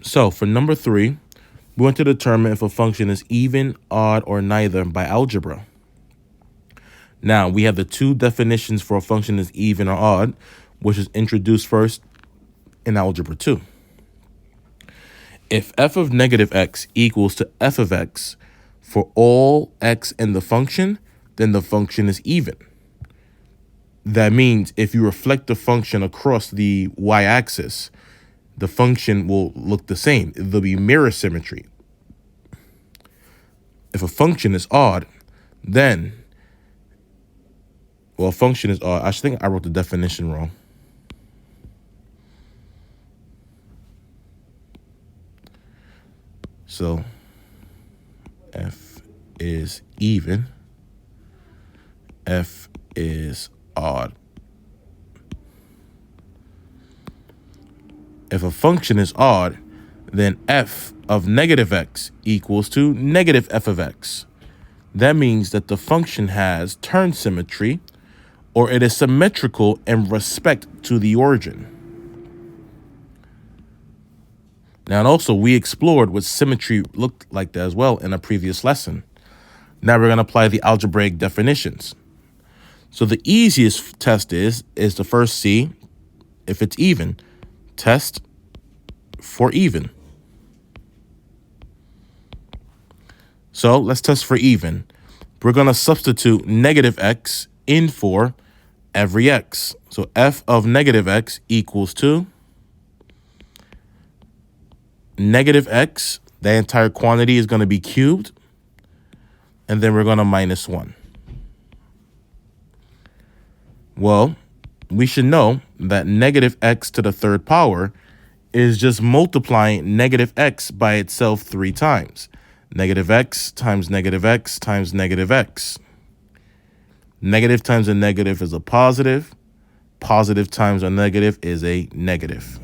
So for number 3, we want to determine if a function is even, odd, or neither by algebra. Now, we have the two definitions for a function is even or odd, which is introduced first in algebra 2. If f of negative x equals to f of x for all x in the function, then the function is even. That means if you reflect the function across the y-axis, the function will look the same. There'll be mirror symmetry. If a function is odd, then, well, a function is odd. I think I wrote the definition wrong. So f is even, f is odd. If a function is odd, then f of negative x equals to negative f of x. That means that the function has turn symmetry, or it is symmetrical in respect to the origin. Now, and also we explored what symmetry looked like that as well in a previous lesson. Now we're going to apply the algebraic definitions. So the easiest test is the first C, if it's even, test for even. So let's test for even. We're going to substitute negative x in for every x. So f of negative x equals to negative x, the entire quantity is going to be cubed, and then we're going to minus 1. Well, we should know that negative x to the third power is just multiplying negative x by itself 3 times. Negative x times negative x times negative x. Negative times a negative is a positive. Positive times a negative is a negative.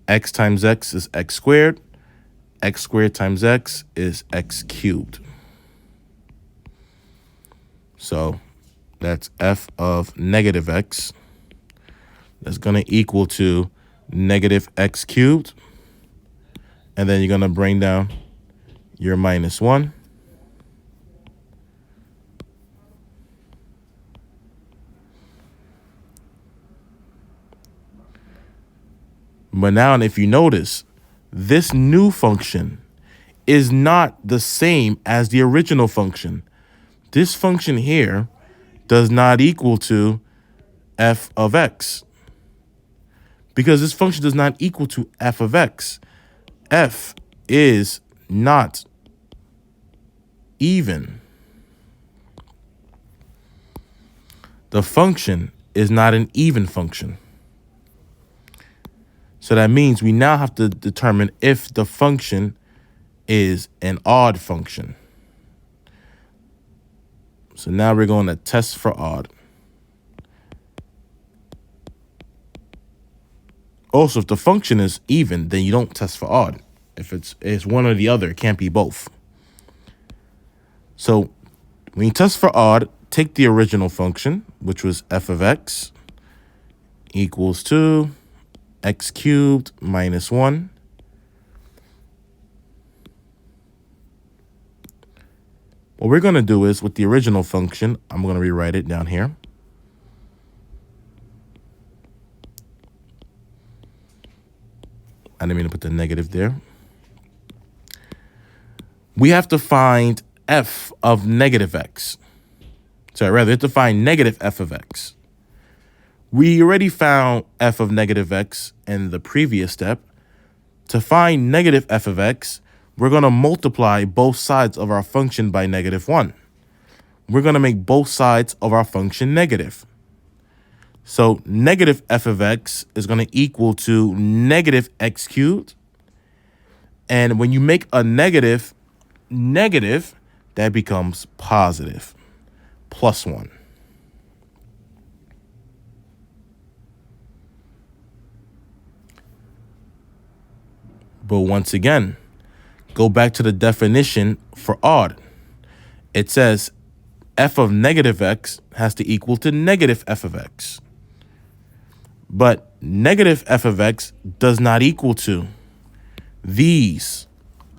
X times x is x squared. X squared times x is x cubed. So that's f of negative x. That's going to equal to negative x cubed. And then you're going to bring down your minus 1. But now, if you notice, this new function is not the same as the original function. This function here does not equal to f of x, because this function does not equal to f of x. F is not even. The function is not an even function. So that means we now have to determine if the function is an odd function. So now we're going to test for odd. Also, if the function is even, then you don't test for odd. If it's one or the other, it can't be both. So when you test for odd, take the original function, which was f of x equals to x cubed minus 1. What we're going to do is, with the original function, I'm going to rewrite it down here. I didn't mean to put the negative there. We have to find f of negative x. Sorry, rather, we have to find negative f of x. We already found f of negative x in the previous step. To find negative f of x, we're going to multiply both sides of our function by negative 1. We're going to make both sides of our function negative. So negative f of x is going to equal to negative x cubed. And when you make a negative, that becomes positive, plus 1. But once again, go back to the definition for odd. It says f of negative x has to equal to negative f of x. But negative f of x does not equal to these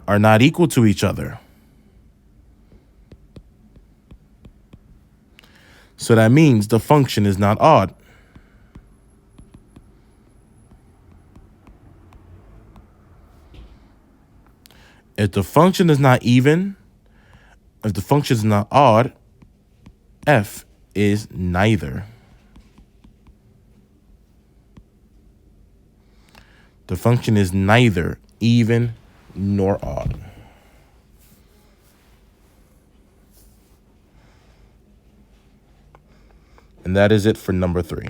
are not equal to each other. So that means the function is not odd. If the function is not even, if the function is not odd, f is neither. The function is neither even nor odd. And that is it for number 3.